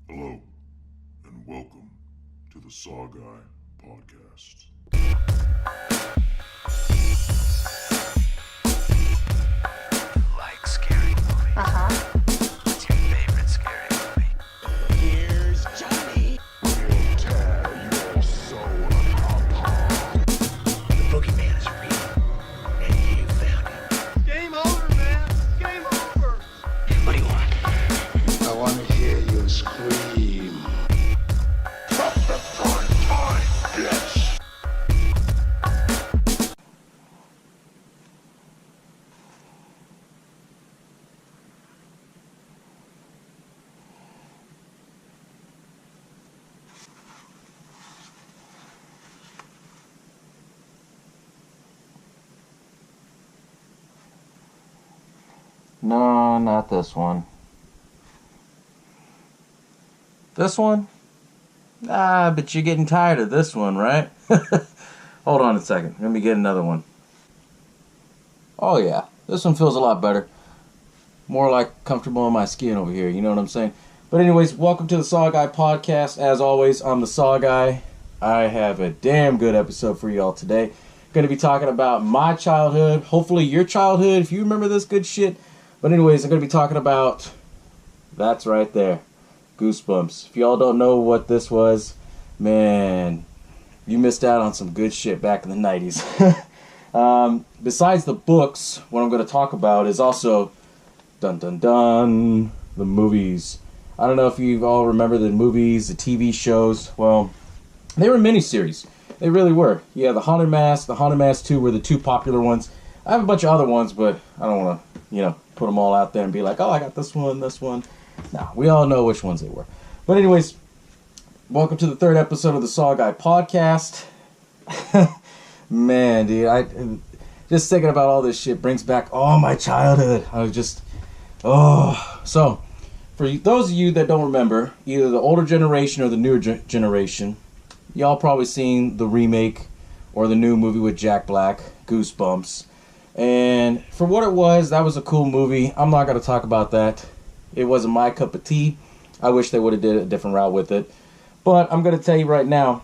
Hello, and welcome to the SaWGuy podcast. Like scary movies? What's your favorite scary movie? Here's Johnny. We'll tear your soul apart. The boogeyman is real, and you found him. Game over, man. Game over. What do you want? I want to hear you scream. Bitch! No, not this one. This one? But you're getting tired of this one, right? Hold on a second. Let me get another one. Oh yeah, this one feels a lot better. More like comfortable in my skin over here, you know what I'm saying? But anyways, welcome to the SaWGuy podcast. As always, I'm the SaWGuy. I have a damn good episode for y'all today. Going to be talking about my childhood, hopefully your childhood, if you remember this good shit. But anyways, I'm going to be talking about, that's right there, Goosebumps. If y'all don't know what this was, man, you missed out on some good shit back in the 90s. Besides the books, what I'm going to talk about is also, dun dun dun, the movies. I don't know if you all remember the movies, the TV shows. Well, they were miniseries. They really were. Yeah, The Haunted Mask, The Haunted Mask 2 were the two popular ones. I have a bunch of other ones, but I don't want to, put them all out there and be like, oh, I got this one, this one. No, we all know which ones they were. But anyways, welcome to the third episode of the SaWGuy podcast. Man, dude, I just thinking about all this shit brings back all my childhood. I was just, So, for those of you that don't remember, either the older generation or the newer generation, y'all probably seen the remake or the new movie with Jack Black, Goosebumps. And for what it was, that was a cool movie. I'm not going to talk about that. It wasn't my cup of tea. I wish they would have did a different route with it. But I'm going to tell you right now,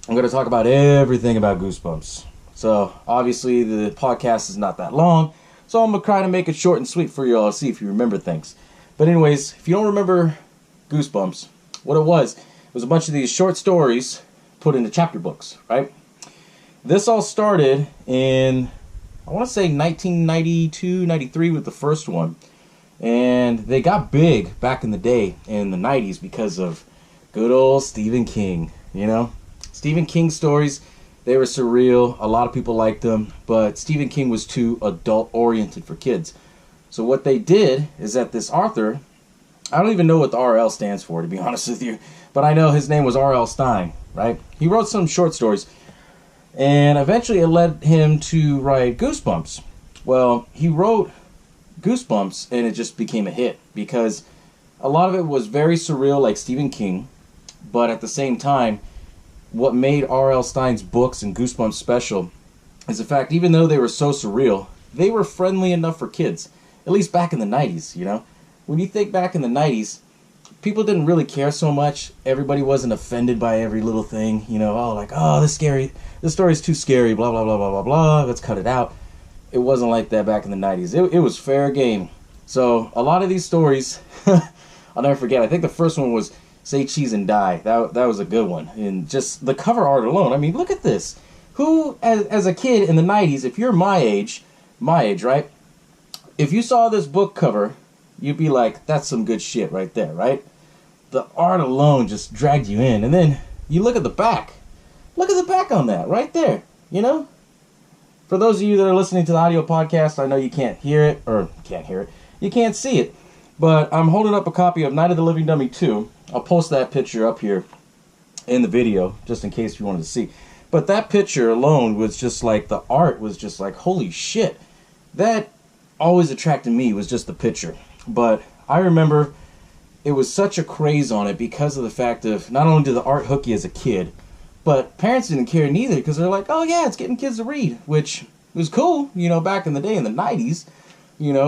I'm going to talk about everything about Goosebumps. So, obviously, the podcast is not that long. So, I'm going to try to make it short and sweet for you all to see if you remember things. But anyways, if you don't remember Goosebumps, what it was a bunch of these short stories put into chapter books, right? This all started in, I want to say 1992, 93 with the first one. And they got big back in the day in the 90s because of good old Stephen King, Stephen King stories, they were surreal. A lot of people liked them, but Stephen King was too adult-oriented for kids. So what they did is that this author, I don't even know what the RL stands for, to be honest with you, but I know his name was R.L. Stine, right? He wrote some short stories, and eventually it led him to write Goosebumps. Well, he wrote Goosebumps, and it just became a hit, because a lot of it was very surreal, like Stephen King, but at the same time, what made R.L. Stine's books and Goosebumps special is the fact, even though they were so surreal, they were friendly enough for kids, at least back in the 90s, When you think back in the 90s, people didn't really care so much. Everybody wasn't offended by every little thing, this story's too scary, blah, blah, blah, blah, blah, blah, let's cut it out. It wasn't like that back in the 90s. It was fair game. So, a lot of these stories, I'll never forget, I think the first one was Say Cheese and Die. That was a good one. And just the cover art alone, I mean, look at this. Who, as a kid in the 90s, if you're my age, right? If you saw this book cover, you'd be like, that's some good shit right there, right? The art alone just dragged you in. And then you look at the back. Look at the back on that, right there, For those of you that are listening to the audio podcast, I know you can't hear it, you can't see it. But I'm holding up a copy of Night of the Living Dummy 2. I'll post that picture up here in the video, just in case you wanted to see. But that picture alone was just like, the art was just like, holy shit. That always attracted me, was just the picture. But I remember it was such a craze on it because of the fact of, not only did the art hook you as a kid, but parents didn't care neither, because they're like, oh yeah, it's getting kids to read, which was cool, back in the day in the 90s,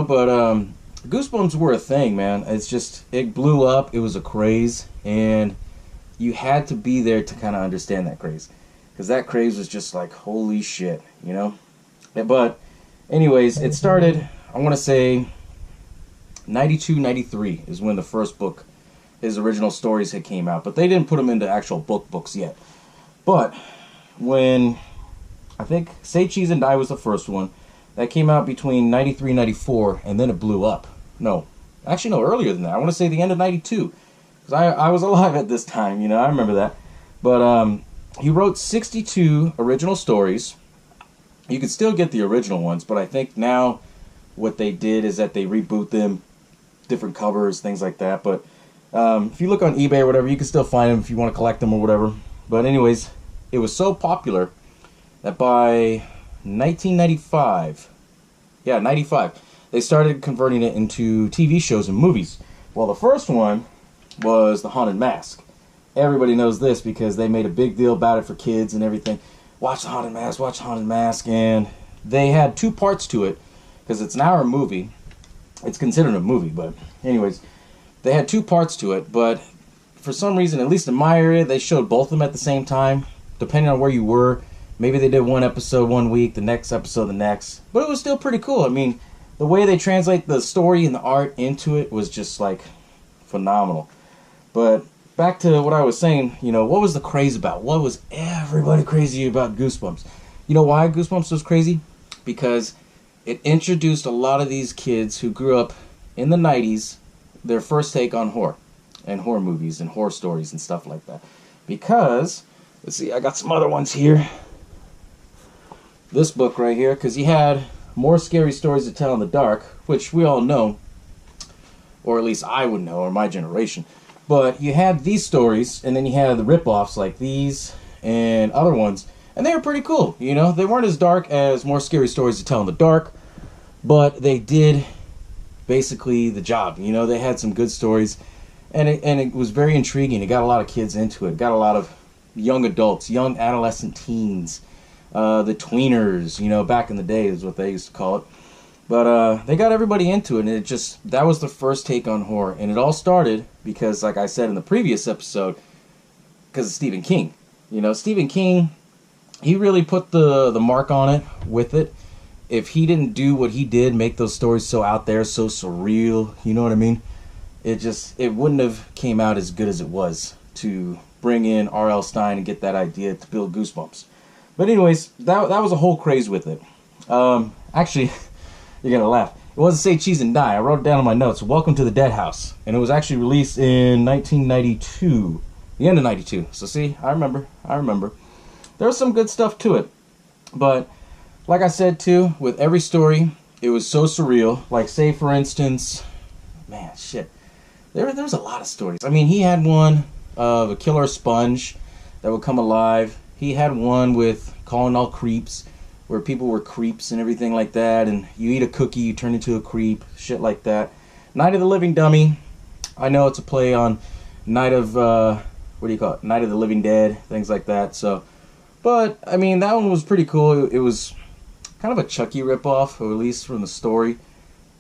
but Goosebumps were a thing, man. It's just, it blew up. It was a craze, and you had to be there to kind of understand that craze, because that craze was just like, holy shit, you know. But anyways, it started, I want to say 92, 93 is when the first book, his original stories had came out, but they didn't put them into actual books yet. But when, I think Say Cheese and Die was the first one, that came out between 93 and 94, and then it blew up. No, actually no, earlier than that. I want to say the end of 92, because I was alive at this time, you know, I remember that. But he wrote 62 original stories. You could still get the original ones, but I think now what they did is that they reboot them, different covers, things like that. But if you look on eBay or whatever, you can still find them if you want to collect them or whatever. But anyways, it was so popular that by 1995, 95, they started converting it into TV shows and movies. Well, the first one was The Haunted Mask. Everybody knows this because they made a big deal about it for kids and everything. Watch The Haunted Mask, watch The Haunted Mask. And they had 2 parts to it, because it's an hour movie. It's considered a movie, but anyways, they had 2 parts to it. But for some reason, at least in my area, they showed both of them at the same time, depending on where you were. Maybe they did one episode one week, the next episode the next. But it was still pretty cool. I mean, the way they translate the story and the art into it was just like phenomenal. But back to what I was saying, you know, what was the craze about? What was everybody crazy about Goosebumps? You know why Goosebumps was crazy? Because it introduced a lot of these kids who grew up in the 90s, their first take on horror and horror movies and horror stories and stuff like that. Because, let's see, I got some other ones here. This book right here, because he had More Scary Stories to Tell in the Dark, which we all know, or at least I would know, or my generation. But you had these stories, and then you had the rip-offs like these and other ones, and they were pretty cool, you know. They weren't as dark as More Scary Stories to Tell in the Dark, but they did basically the job, you know. They had some good stories, and it was very intriguing. It got a lot of kids into it. It got a lot of young adults, young adolescent teens, the tweeners, you know, back in the day is what they used to call it. But they got everybody into it, and that was the first take on horror. And it all started because, like I said in the previous episode, because of Stephen King. You know, Stephen King, he really put the mark on it with it. If he didn't do what he did, make those stories so out there, so surreal, you know what I mean? It wouldn't have came out as good as it was to bring in R.L. Stine and get that idea to build Goosebumps. But anyways, that was a whole craze with it. Actually, you're going to laugh. It wasn't Say Cheese and Die. I wrote it down in my notes. Welcome to the Dead House. And it was actually released in 1992. The end of 92. So see, I remember. There was some good stuff to it. But like I said too, with every story, it was so surreal. Like, say for instance, man, shit. There was a lot of stories. I mean, he had one of a killer sponge that would come alive. He had one with calling all creeps, where people were creeps and everything like that, and you eat a cookie, you turn into a creep, shit like that. Night of the Living Dummy, I know it's a play on Night of, Night of the Living Dead, things like that, so. But, I mean, that one was pretty cool. It was kind of a Chucky ripoff, or at least from the story.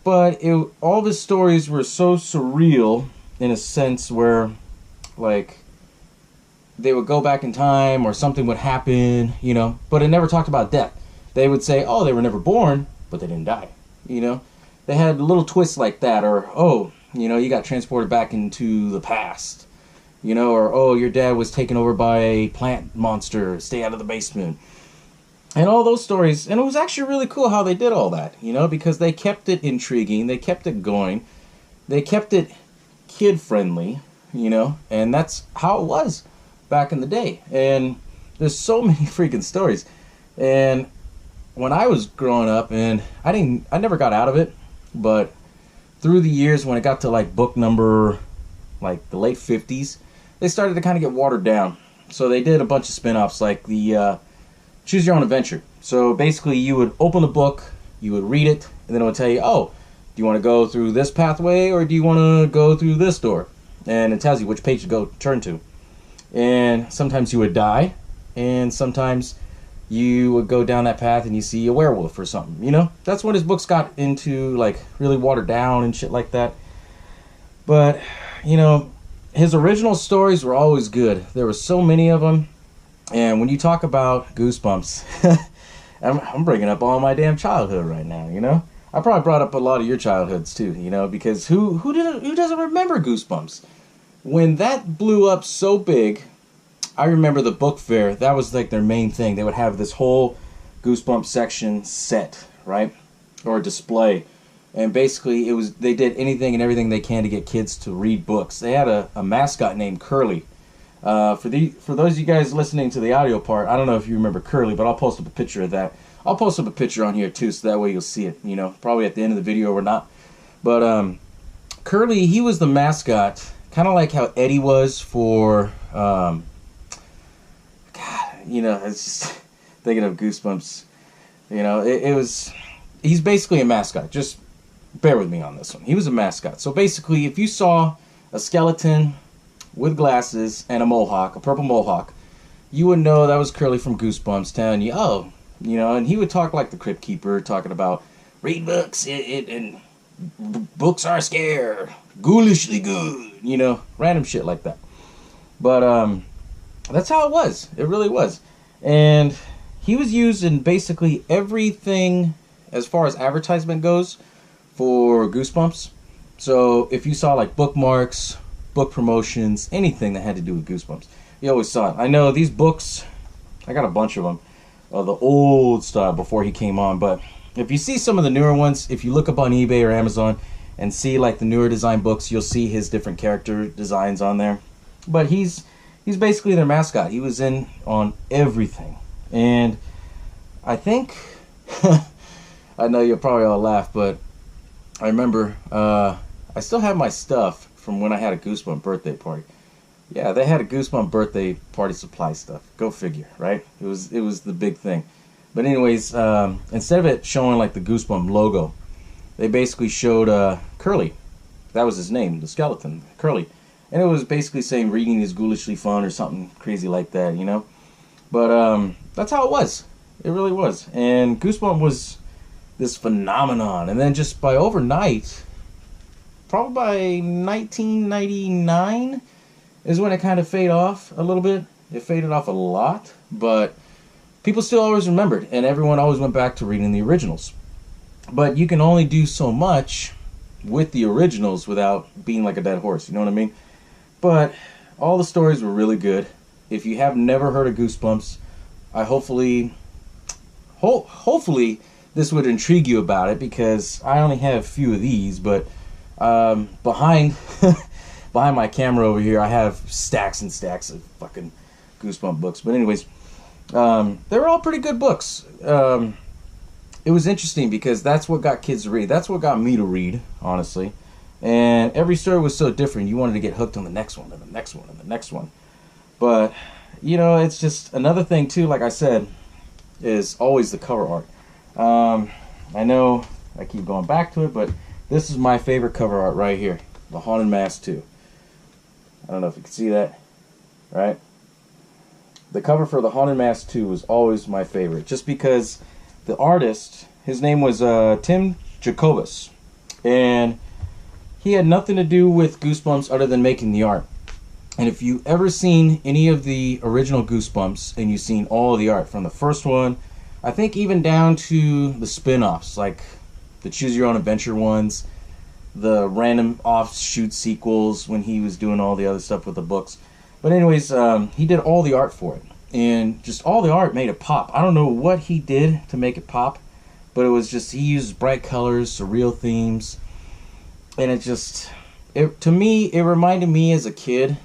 But all of his stories were so surreal, in a sense where, like, they would go back in time, or something would happen, you know, but it never talked about death. They would say, oh, they were never born, but they didn't die, you know. They had little twists like that, or, oh, you know, you got transported back into the past, you know, or, oh, your dad was taken over by a plant monster, stay out of the basement. And all those stories, and it was actually really cool how they did all that, you know, because they kept it intriguing, they kept it going, they kept it kid-friendly, you know, and that's how it was back in the day. And there's so many freaking stories. And when I was growing up, and I never got out of it, but through the years, when it got to like book number, like the late 50s, they started to kind of get watered down. So they did a bunch of spin-offs, like the Choose Your Own Adventure. So basically, you would open the book, you would read it, and then it would tell you, oh, do you want to go through this pathway, or do you want to go through this door? And it tells you which page to go turn to. And sometimes you would die, and sometimes you would go down that path and you see a werewolf or something, you know? That's when his books got into, like, really watered down and shit like that. But, you know, his original stories were always good. There were so many of them. And when you talk about Goosebumps, I'm bringing up all my damn childhood right now, you know? I probably brought up a lot of your childhoods too, you know, because who doesn't remember Goosebumps? When that blew up so big, I remember the book fair. That was like their main thing. They would have this whole Goosebumps section set, right? Or display. And basically they did anything and everything they can to get kids to read books. They had a mascot named Curly. For those of you guys listening to the audio part, I don't know if you remember Curly, but I'll post up a picture of that. I'll post up a picture on here too, so that way you'll see it, you know, probably at the end of the video or not. But Curly, he was the mascot, kind of like how Eddie was for, God, you know, it's just thinking of Goosebumps. You know, he's basically a mascot. Just bear with me on this one. He was a mascot. So basically, if you saw a skeleton with glasses and a mohawk, a purple mohawk, you would know that was Curly from Goosebumps telling you, oh, you know, and he would talk like the Crypt Keeper, talking about read books and books are scary, ghoulishly good, you know, random shit like that. But that's how it was. It really was. And he was used in basically everything as far as advertisement goes for Goosebumps. So if you saw like bookmarks, book promotions, anything that had to do with Goosebumps, you always saw it. I know these books, I got a bunch of them. The old style before he came on, but if you see some of the newer ones, if you look up on eBay or Amazon and see like the newer design books, you'll see his different character designs on there. But he's basically their mascot. He was in on everything. And I think I know you'll probably all laugh, but I remember I still have my stuff from when I had a Goosebump birthday party. Yeah, they had a Goosebump birthday party supply stuff. Go figure, right? It was the big thing. But anyways, instead of it showing like the Goosebump logo, they basically showed Curly. That was his name, the skeleton, Curly. And it was basically saying reading is ghoulishly fun or something crazy like that, you know? But that's how it was. It really was. And Goosebump was this phenomenon. And then just by overnight, probably by 1999... is when it kind of faded off a little bit. It faded off a lot, but people still always remembered, and everyone always went back to reading the originals. But you can only do so much with the originals without being like a dead horse, you know what I mean? But all the stories were really good. If you have never heard of Goosebumps, I hopefully this would intrigue you about it, because I only have a few of these, but behind my camera over here, I have stacks and stacks of fucking Goosebump books. But anyways, they were all pretty good books. It was interesting because that's what got kids to read. That's what got me to read, honestly. And every story was so different. You wanted to get hooked on the next one and the next one and the next one. But, you know, it's just another thing, too, like I said, is always the cover art. I know I keep going back to it, but this is my favorite cover art right here. The Haunted Mask 2. I don't know if you can see that, right? The cover for The Haunted Mask 2 was always my favorite, just because the artist, his name was Tim Jacobus, and he had nothing to do with Goosebumps other than making the art. And if you've ever seen any of the original Goosebumps, and you've seen all of the art, from the first one, I think even down to the spin-offs, like the Choose Your Own Adventure ones, the random offshoot sequels when he was doing all the other stuff with the books. But anyways, he did all the art for it. And just all the art made it pop. I don't know what he did to make it pop, but it was just, he used bright colors, surreal themes. And it just, to me, it reminded me as a kid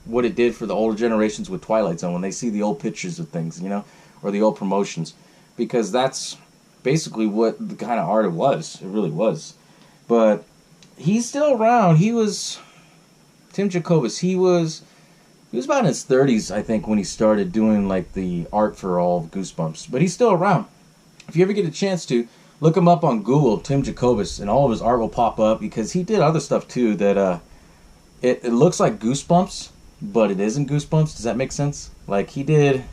what it did for the older generations with Twilight Zone when they see the old pictures of things, you know, or the old promotions. Because that's basically what the kind of art it was. It really was. But he's still around. He was Tim Jacobus. He was about in his 30s, I think, when he started doing like the art for all of Goosebumps. But he's still around. If you ever get a chance to, look him up on Google, Tim Jacobus, and all of his art will pop up, because he did other stuff too that it looks like Goosebumps, but it isn't Goosebumps. Does that make sense? Like, he did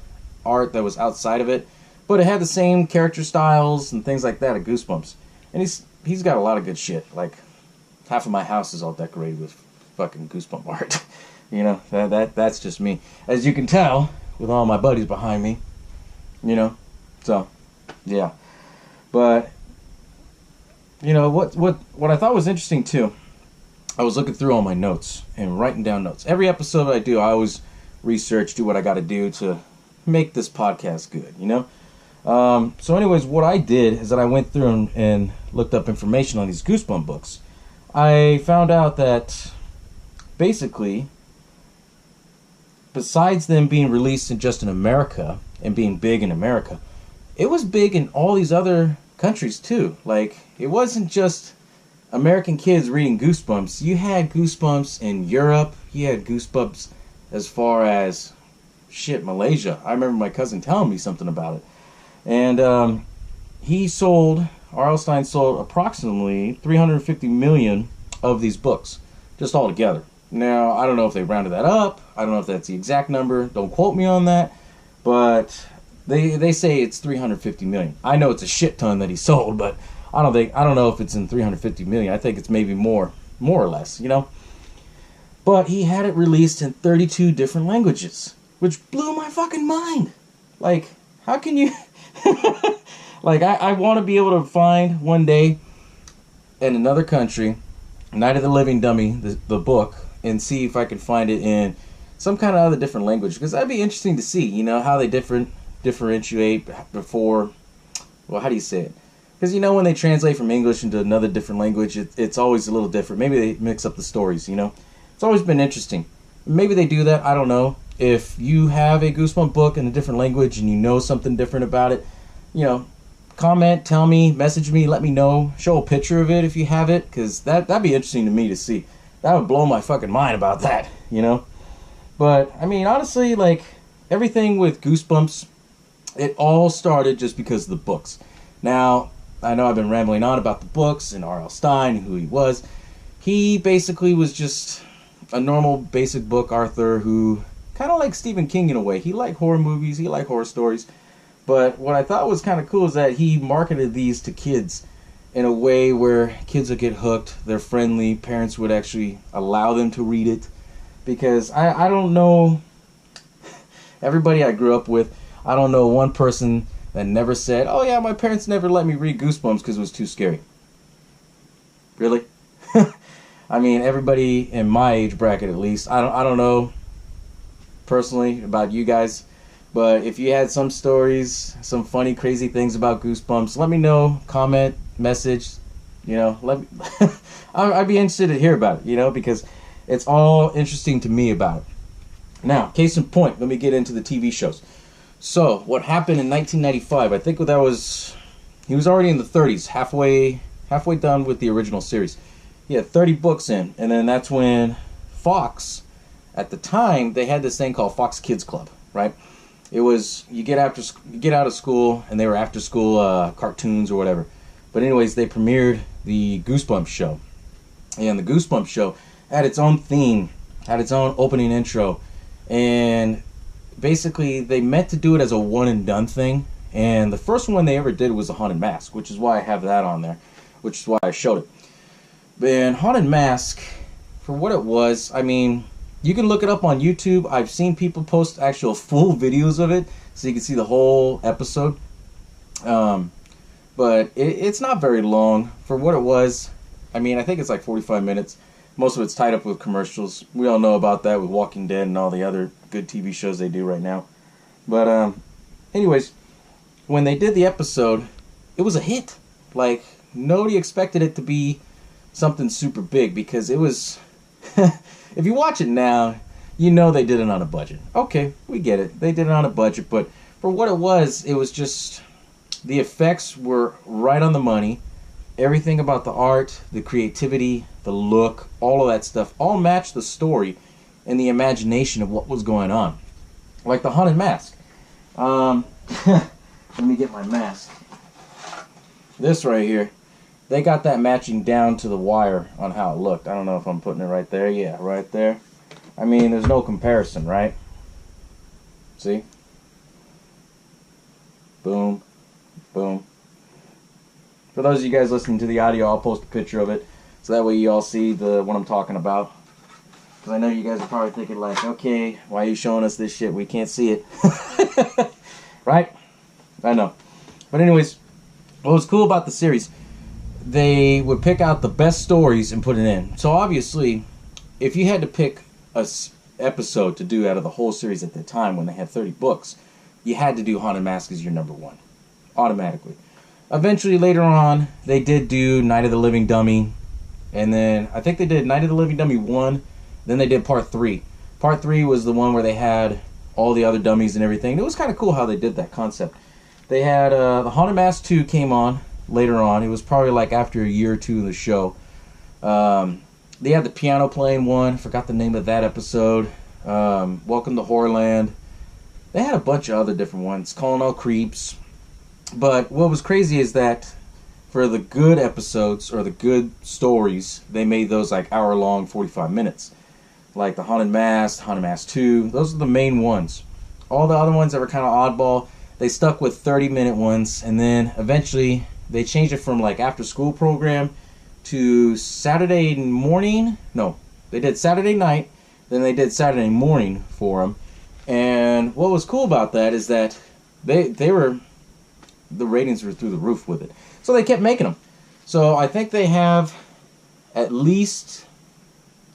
art that was outside of it, but it had the same character styles and things like that of Goosebumps. And he's got a lot of good shit. Like, half of my house is all decorated with fucking Goosebump art. You know, that's just me. As you can tell, with all my buddies behind me. You know, so, yeah. But, you know, what I thought was interesting, too, I was looking through all my notes and writing down notes. Every episode I do, I always research, do what I got to do to make this podcast good, you know? So anyways, what I did is that I went through and looked up information on these Goosebump books. I found out that basically, besides them being released just in America and being big in America, it was big in all these other countries too. Like, it wasn't just American kids reading Goosebumps. You had Goosebumps in Europe. You had Goosebumps as far as, shit, Malaysia. I remember my cousin telling me something about it. And R.L. Stine sold approximately 350 million of these books, just all together. Now, I don't know if they rounded that up. I don't know if that's the exact number. Don't quote me on that. But they say it's 350 million. I know it's a shit ton that he sold, but I don't know if it's in 350 million. I think it's maybe more or less, you know. But he had it released in 32 different languages, which blew my fucking mind. Like, how can you... Like, I want to be able to find one day in another country, Night of the Living Dummy, the book, and see if I can find it in some kind of other different language. Because that'd be interesting to see, you know, how they differentiate before... Well, how do you say it? Because, you know, when they translate from English into another different language, it's always a little different. Maybe they mix up the stories, you know? It's always been interesting. Maybe they do that. I don't know. If you have a Goosebump book in a different language and you know something different about it, you know, comment, tell me, message me, let me know. Show a picture of it if you have it, because that'd be interesting to me to see. That would blow my fucking mind about that, you know? But, I mean, honestly, like, everything with Goosebumps, it all started just because of the books. Now, I know I've been rambling on about the books and R.L. Stine, who he was. He basically was just a normal, basic book author who, kind of like Stephen King in a way. He liked horror movies, he liked horror stories. But what I thought was kind of cool is that he marketed these to kids in a way where kids would get hooked, they're friendly, parents would actually allow them to read it. Because I don't know, everybody I grew up with, I don't know one person that never said, oh yeah, my parents never let me read Goosebumps because it was too scary. Really? I mean, everybody in my age bracket at least, I don't know personally about you guys, but if you had some stories, some funny, crazy things about Goosebumps, let me know, comment, message, you know, let me I'd be interested to hear about it, you know, because it's all interesting to me about it. Now, case in point, let me get into the TV shows. So, what happened in 1995, I think that was, he was already in the 30s, halfway done with the original series. He had 30 books in, and then that's when Fox, at the time, they had this thing called Fox Kids Club, right? It was, you get out of school, and they were after school cartoons or whatever. But anyways, they premiered the Goosebumps show. And the Goosebumps show had its own theme, had its own opening intro, and basically they meant to do it as a one and done thing. And the first one they ever did was a Haunted Mask, which is why I have that on there, which is why I showed it. And Haunted Mask, for what it was, I mean, you can look it up on YouTube. I've seen people post actual full videos of it, so you can see the whole episode. But it's not very long for what it was. I mean, I think it's like 45 minutes. Most of it's tied up with commercials. We all know about that with Walking Dead and all the other good TV shows they do right now. But anyways, when they did the episode, it was a hit. Like, nobody expected it to be something super big, because it was... If you watch it now, you know they did it on a budget. Okay, we get it. They did it on a budget, but for what it was just... The effects were right on the money. Everything about the art, the creativity, the look, all of that stuff, all matched the story and the imagination of what was going on. Like the Haunted Mask. Let me get my mask. This right here, they got that matching down to the wire on how it looked. I don't know if I'm putting it right there. Yeah, right there. I mean, there's no comparison, right? See? Boom. Boom. For those of you guys listening to the audio, I'll post a picture of it. So that way you all see what I'm talking about. Because I know you guys are probably thinking like, okay, why are you showing us this shit? We can't see it. Right? I know. But anyways, what was cool about the series, they would pick out the best stories and put it in. So obviously, if you had to pick a episode to do out of the whole series at the time when they had 30 books, you had to do Haunted Mask as your number one. Automatically. Eventually, later on, they did do Night of the Living Dummy. And then, I think they did Night of the Living Dummy 1. Then they did Part 3. Part 3 was the one where they had all the other dummies and everything. It was kind of cool how they did that concept. They had, the Haunted Mask 2 came on later on. It was probably like after a year or two of the show. They had the piano playing one. Forgot the name of that episode. Welcome to Horrorland. They had a bunch of other different ones. Calling All Creeps. But what was crazy is that for the good episodes, or the good stories, they made those like hour-long, 45 minutes. Like the Haunted Mask 2. Those are the main ones. All the other ones that were kind of oddball, they stuck with 30-minute ones. And then eventually, they changed it from like after-school program to Saturday morning. No, they did Saturday night. Then they did Saturday morning for them. And what was cool about that is that the ratings were through the roof with it. So they kept making them. So I think they have at least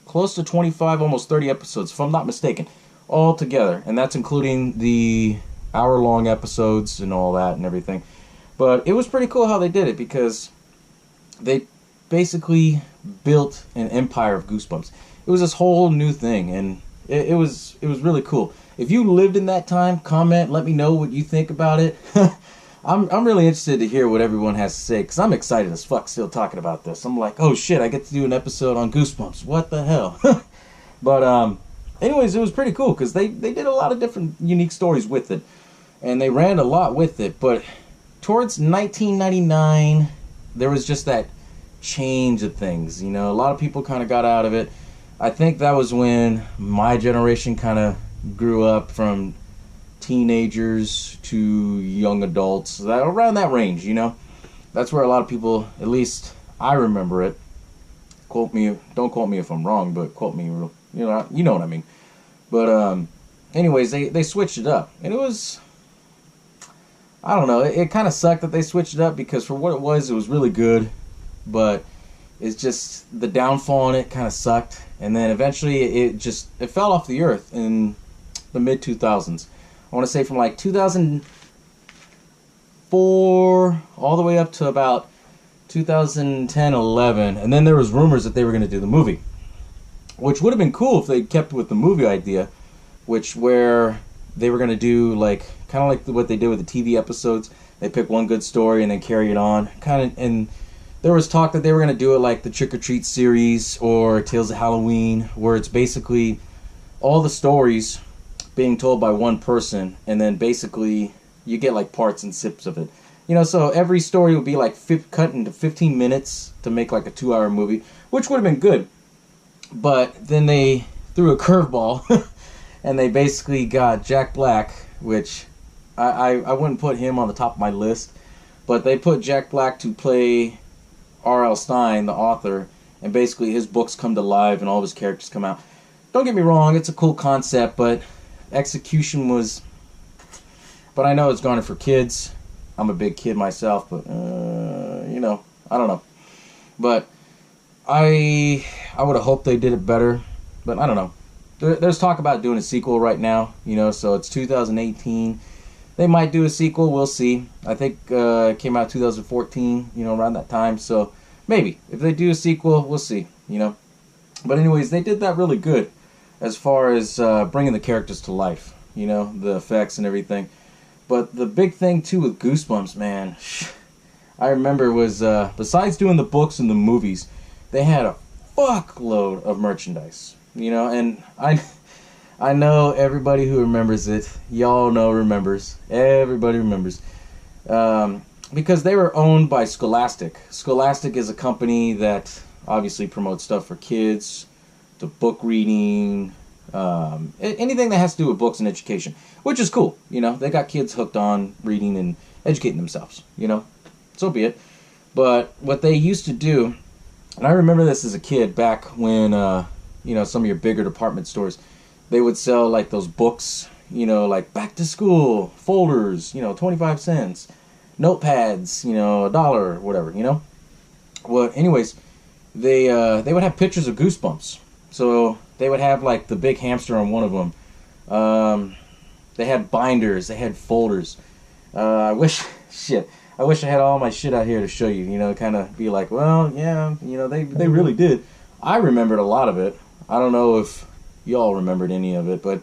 close to 25, almost 30 episodes, if I'm not mistaken, all together. And that's including the hour-long episodes and all that and everything. But it was pretty cool how they did it, because they basically built an empire of Goosebumps. It was this whole new thing, and it was really cool. If you lived in that time, comment, let me know what you think about it. I'm really interested to hear what everyone has to say, because I'm excited as fuck still talking about this. I'm like, oh shit, I get to do an episode on Goosebumps. What the hell? But anyways, it was pretty cool, because they did a lot of different unique stories with it. And they ran a lot with it. But towards 1999, there was just that change of things. You know, a lot of people kind of got out of it. I think that was when my generation kind of grew up, from teenagers to young adults, around that range, you know. That's where a lot of people, at least I remember it. Don't quote me if I'm wrong, but quote me, you know what I mean. But anyways, they switched it up, and it was, I don't know, it kind of sucked that they switched it up, because for what it was really good, but it's just the downfall on it kind of sucked. And then eventually it fell off the earth in the mid 2000s. I want to say from like 2004 all the way up to about 2010-11, and then there was rumors that they were going to do the movie, which would have been cool if they kept with the movie idea, where they were going to do like kind of like what they did with the TV episodes. They pick one good story and then carry it on, and there was talk that they were going to do it like the Trick or Treat series or Tales of Halloween, where it's basically all the stories being told by one person, and then basically you get like parts and sips of it. You know, so every story would be like cut into 15 minutes to make like a 2-hour movie, which would have been good. But then they threw a curveball, and they basically got Jack Black, which I wouldn't put him on the top of my list, but they put Jack Black to play R.L. Stine, the author, and basically his books come to life and all of his characters come out. Don't get me wrong, it's a cool concept, but execution was... But I know it's garnered for kids. I'm a big kid myself, but, you know, I don't know. But I would have hoped they did it better, but I don't know. There's talk about doing a sequel right now, you know, so it's 2018. They might do a sequel, we'll see. I think it came out 2014, you know, around that time, so maybe. If they do a sequel, we'll see, you know. But anyways, they did that really good as far as bringing the characters to life, you know, the effects and everything. But the big thing, too, with Goosebumps, man, I remember was, besides doing the books and the movies, they had a fuckload of merchandise, you know, and I know everybody who remembers it, y'all know remembers, everybody remembers, because they were owned by Scholastic. Scholastic is a company that obviously promotes stuff for kids, to book reading, anything that has to do with books and education, which is cool. You know, they got kids hooked on reading and educating themselves, So be it. But what they used to do, and I remember this as a kid back when, some of your bigger department stores, they would sell like those books, like back to school folders, 25 cents, notepads, $1, whatever, Well, anyways, they would have pictures of Goosebumps. So they would have like the big hamster on one of them. They had binders, they had folders. I wish I had all my shit out here to show you, kind of be like, well, yeah, they really did. I remembered a lot of it. I don't know if y'all remembered any of it, but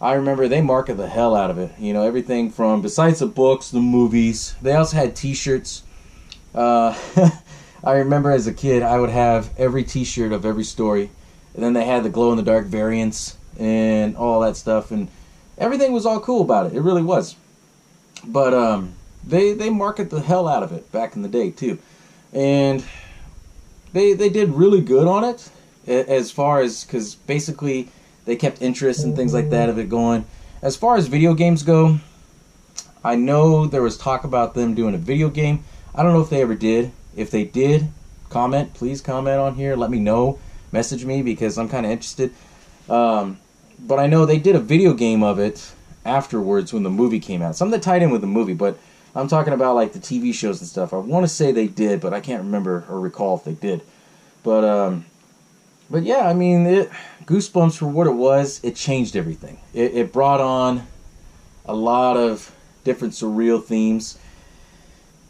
I remember they marketed the hell out of it. Everything from, besides the books, the movies, they also had t-shirts. I remember as a kid, I would have every t-shirt of every story. And then they had the glow-in-the-dark variants and all that stuff. And everything was all cool about it. It really was. But they marketed the hell out of it back in the day, too. And they did really good on it. As far as, because basically they kept interest and things like that of it going. As far as video games go, I know there was talk about them doing a video game. I don't know if they ever did. If they did, please comment on here. Let me know. Message me because I'm kind of interested. But I know they did a video game of it afterwards when the movie came out. Something that tied in with the movie, but I'm talking about like the TV shows and stuff. I want to say they did, but I can't remember or recall if they did. But yeah, I mean, Goosebumps, for what it was, it changed everything. It brought on a lot of different surreal themes.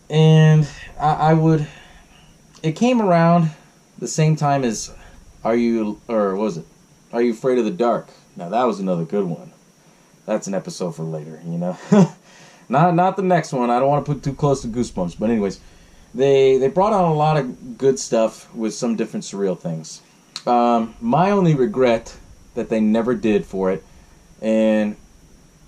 And it came around the same time as Are You Afraid of the Dark? Now that was another good one. That's an episode for later, Not the next one. I don't want to put too close to Goosebumps. But anyways, they brought on a lot of good stuff with some different surreal things. My only regret that they never did for it, and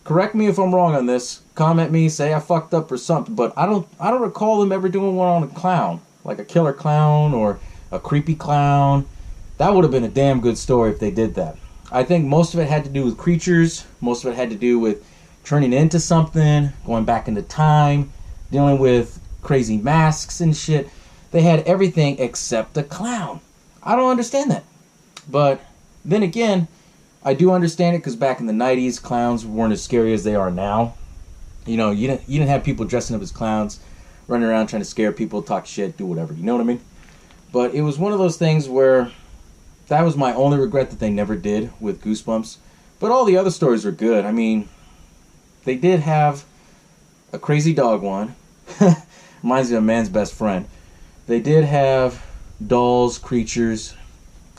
correct me if I'm wrong on this, comment me, say I fucked up or something, but I don't recall them ever doing one on a clown, like a killer clown or a creepy clown. That would have been a damn good story if they did that. I think most of it had to do with creatures, most of it had to do with turning into something, going back into time, dealing with crazy masks and shit. They had everything except a clown. I don't understand that. But then again, I do understand it because back in the 90s, clowns weren't as scary as they are now. You didn't have people dressing up as clowns, running around trying to scare people, talk shit, do whatever. You know what I mean? But it was one of those things where that was my only regret that they never did with Goosebumps. But all the other stories are good. I mean, they did have a crazy dog one. Reminds me of a man's best friend. They did have dolls, creatures,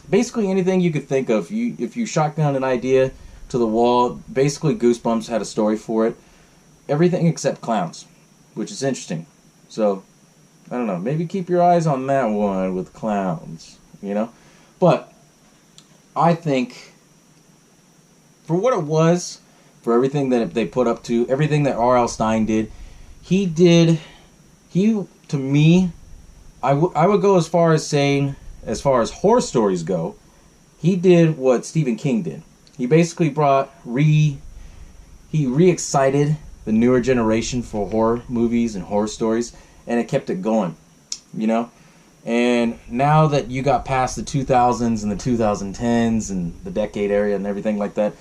basically anything you could think of. If you shotgun an idea to the wall, basically Goosebumps had a story for it. Everything except clowns, which is interesting. So, I don't know, maybe keep your eyes on that one with clowns, But, I think, for what it was, for everything that they put up to, everything that R.L. Stine did, to me, I would go as far as saying, as far as horror stories go, he did what Stephen King did. He basically he re-excited the newer generation for horror movies and horror stories, and it kept it going, And now that you got past the 2000s and the 2010s and the decade area and everything like that,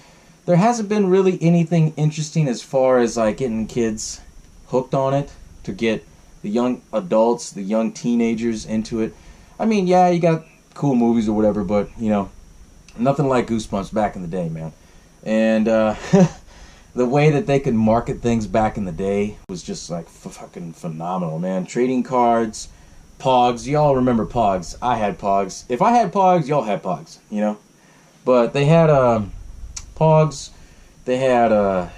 there hasn't been really anything interesting as far as like getting kids hooked on it, to get the young adults, the young teenagers into it. I mean, yeah, you got cool movies or whatever, but, nothing like Goosebumps back in the day, man. And the way that they could market things back in the day was just like fucking phenomenal, man. Trading cards, Pogs. Y'all remember Pogs. I had Pogs. If I had Pogs, y'all had Pogs, But they had Pogs. They had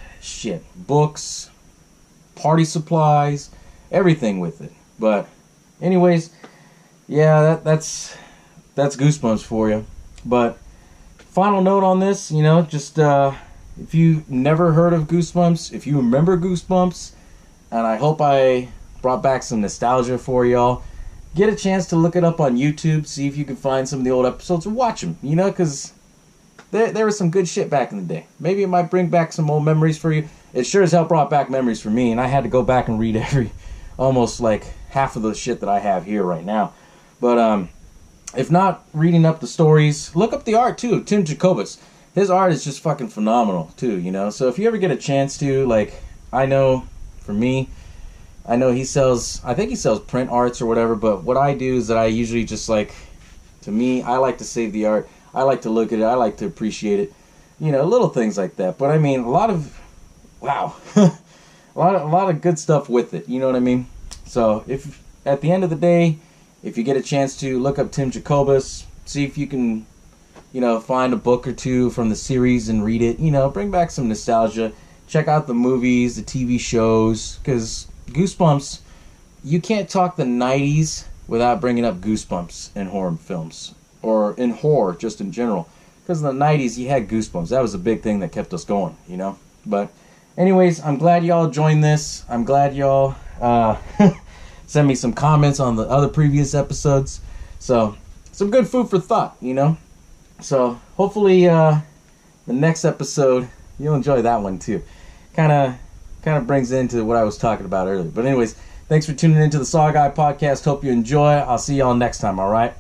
books, party supplies, everything with it. But anyways, yeah, that's Goosebumps for you. But final note on this, just if you never heard of Goosebumps, if you remember Goosebumps, and I hope I brought back some nostalgia for y'all, get a chance to look it up on YouTube, see if you can find some of the old episodes and watch them, because there was some good shit back in the day. Maybe it might bring back some old memories for you. it sure as hell brought back memories for me, and I had to go back and read almost like half of the shit that I have here right now. But if not reading up the stories, look up the art too. Tim Jacobus, his art is just fucking phenomenal too, you know. So if you ever get a chance to, like, I know for me, I know he sells, I think he sells print arts or whatever, but what I do is that I usually just, like, to me, I like to save the art. I like to look at it. I like to appreciate it. You know, little things like that. But I mean, a lot of, wow, a lot of good stuff with it. You know what I mean? So if at the end of the day, if you get a chance to look up Tim Jacobus, see if you can, you know, find a book or two from the series and read it. You know, bring back some nostalgia. Check out the movies, the TV shows, because Goosebumps, you can't talk the 90s without bringing up Goosebumps in horror films, or in horror just in general. Because in the 90s, you had Goosebumps. That was a big thing that kept us going, you know? But anyways, I'm glad y'all joined this. I'm glad y'all sent me some comments on the other previous episodes. So, some good food for thought, you know? So, hopefully, the next episode, you'll enjoy that one too. Kind of brings into what I was talking about earlier. But anyways, thanks for tuning into the SaWGuy podcast. Hope you enjoy. I'll see y'all next time, alright?